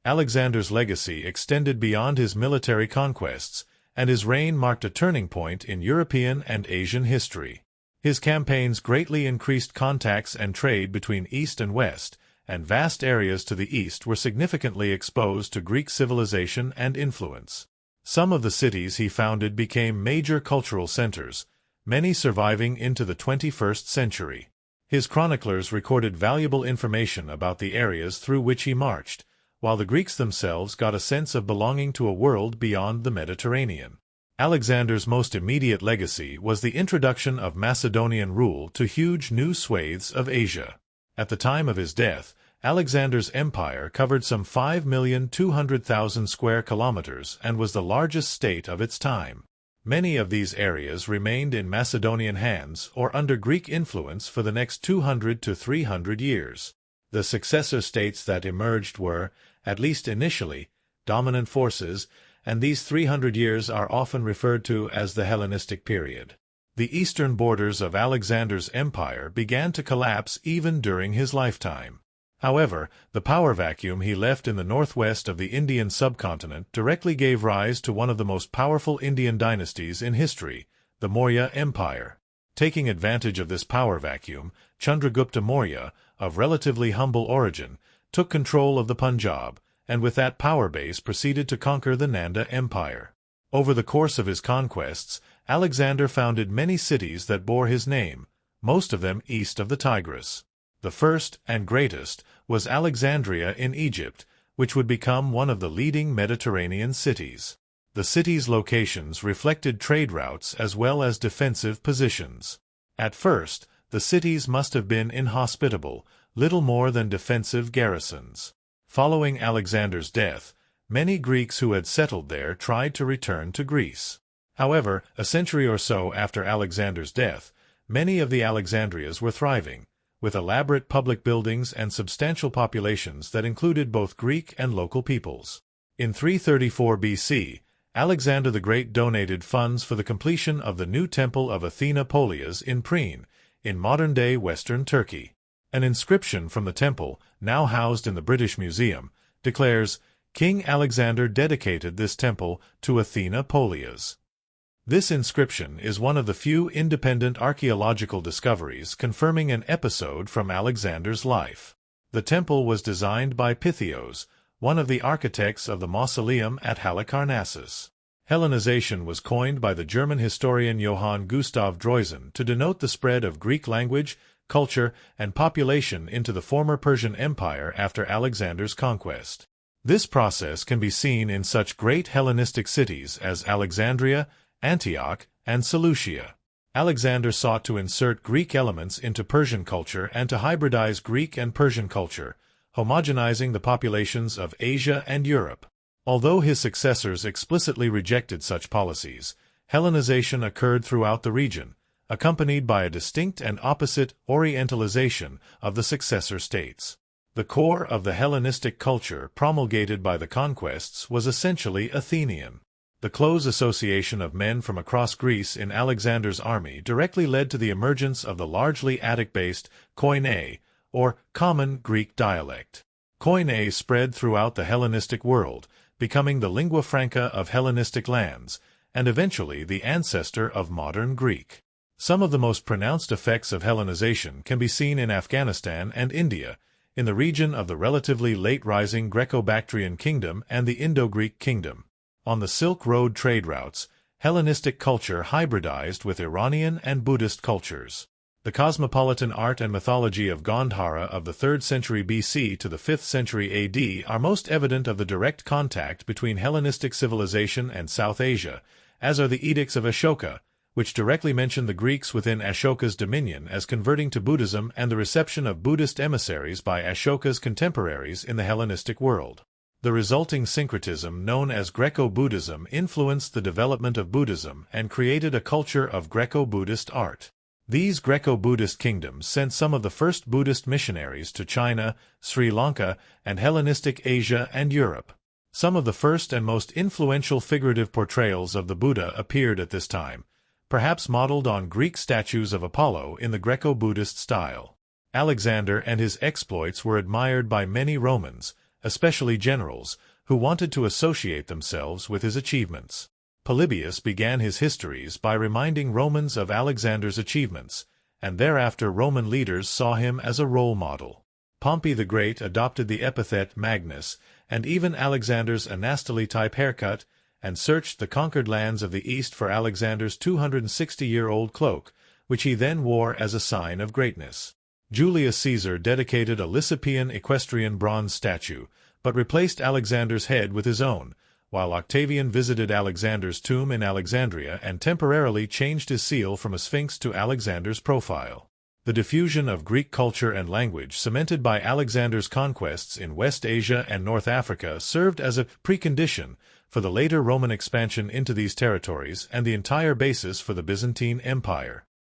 Alexander's legacy extended beyond his military conquests, and his reign marked a turning point in European and Asian history. His campaigns greatly increased contacts and trade between East and West, and vast areas to the east were significantly exposed to Greek civilization and influence. Some of the cities he founded became major cultural centers, many surviving into the 21st century. His chroniclers recorded valuable information about the areas through which he marched, while the Greeks themselves got a sense of belonging to a world beyond the Mediterranean. Alexander's most immediate legacy was the introduction of Macedonian rule to huge new swathes of Asia. At the time of his death, Alexander's empire covered some 5,200,000 square kilometers and was the largest state of its time. Many of these areas remained in Macedonian hands or under Greek influence for the next 200 to 300 years. The successor states that emerged were, at least initially, dominant forces, and these 300 years are often referred to as the Hellenistic period. The eastern borders of Alexander's empire began to collapse even during his lifetime. However, the power vacuum he left in the northwest of the Indian subcontinent directly gave rise to one of the most powerful Indian dynasties in history, the Maurya Empire. Taking advantage of this power vacuum, Chandragupta Maurya, of relatively humble origin, took control of the Punjab, and with that power base proceeded to conquer the Nanda Empire. Over the course of his conquests, Alexander founded many cities that bore his name, most of them east of the Tigris. The first, and greatest, was Alexandria in Egypt, which would become one of the leading Mediterranean cities. The city's locations reflected trade routes as well as defensive positions. At first, the cities must have been inhospitable, little more than defensive garrisons. Following Alexander's death, many Greeks who had settled there tried to return to Greece. However, a century or so after Alexander's death, many of the Alexandrias were thriving, with elaborate public buildings and substantial populations that included both Greek and local peoples. In 334 BC, Alexander the Great donated funds for the completion of the new temple of Athena Polias in Priene, in modern-day western Turkey. An inscription from the temple, now housed in the British Museum, declares, "King Alexander dedicated this temple to Athena Polias." This inscription is one of the few independent archaeological discoveries confirming an episode from Alexander's life. The temple was designed by Pythios, one of the architects of the mausoleum at Halicarnassus. Hellenization was coined by the German historian Johann Gustav Droysen to denote the spread of Greek language, culture, and population into the former Persian Empire after Alexander's conquest. This process can be seen in such great Hellenistic cities as Alexandria, Antioch, and Seleucia. Alexander sought to insert Greek elements into Persian culture and to hybridize Greek and Persian culture, homogenizing the populations of Asia and Europe. Although his successors explicitly rejected such policies, Hellenization occurred throughout the region, accompanied by a distinct and opposite Orientalization of the successor states. The core of the Hellenistic culture promulgated by the conquests was essentially Athenian. The close association of men from across Greece in Alexander's army directly led to the emergence of the largely Attic-based Koine, or common Greek dialect. Koine spread throughout the Hellenistic world, becoming the lingua franca of Hellenistic lands, and eventually the ancestor of modern Greek. Some of the most pronounced effects of Hellenization can be seen in Afghanistan and India, in the region of the relatively late-rising Greco-Bactrian kingdom and the Indo-Greek kingdom. On the Silk Road trade routes, Hellenistic culture hybridized with Iranian and Buddhist cultures. The cosmopolitan art and mythology of Gandhara of the 3rd century BC to the 5th century AD are most evident of the direct contact between Hellenistic civilization and South Asia, as are the edicts of Ashoka, which directly mention the Greeks within Ashoka's dominion as converting to Buddhism and the reception of Buddhist emissaries by Ashoka's contemporaries in the Hellenistic world. The resulting syncretism known as Greco-Buddhism influenced the development of Buddhism and created a culture of Greco-Buddhist art. These Greco-Buddhist kingdoms sent some of the first Buddhist missionaries to China, Sri Lanka, and Hellenistic Asia and Europe. Some of the first and most influential figurative portrayals of the Buddha appeared at this time, perhaps modeled on Greek statues of Apollo in the Greco-Buddhist style. Alexander and his exploits were admired by many Romans, especially generals, who wanted to associate themselves with his achievements. Polybius began his histories by reminding Romans of Alexander's achievements, and thereafter Roman leaders saw him as a role model. Pompey the Great adopted the epithet Magnus, and even Alexander's anastyle type haircut, and searched the conquered lands of the East for Alexander's 260-year-old cloak, which he then wore as a sign of greatness. Julius Caesar dedicated a Lysipian equestrian bronze statue, but replaced Alexander's head with his own, while Octavian visited Alexander's tomb in Alexandria and temporarily changed his seal from a sphinx to Alexander's profile. The diffusion of Greek culture and language cemented by Alexander's conquests in West Asia and North Africa served as a precondition for the later Roman expansion into these territories and the entire basis for the Byzantine Empire.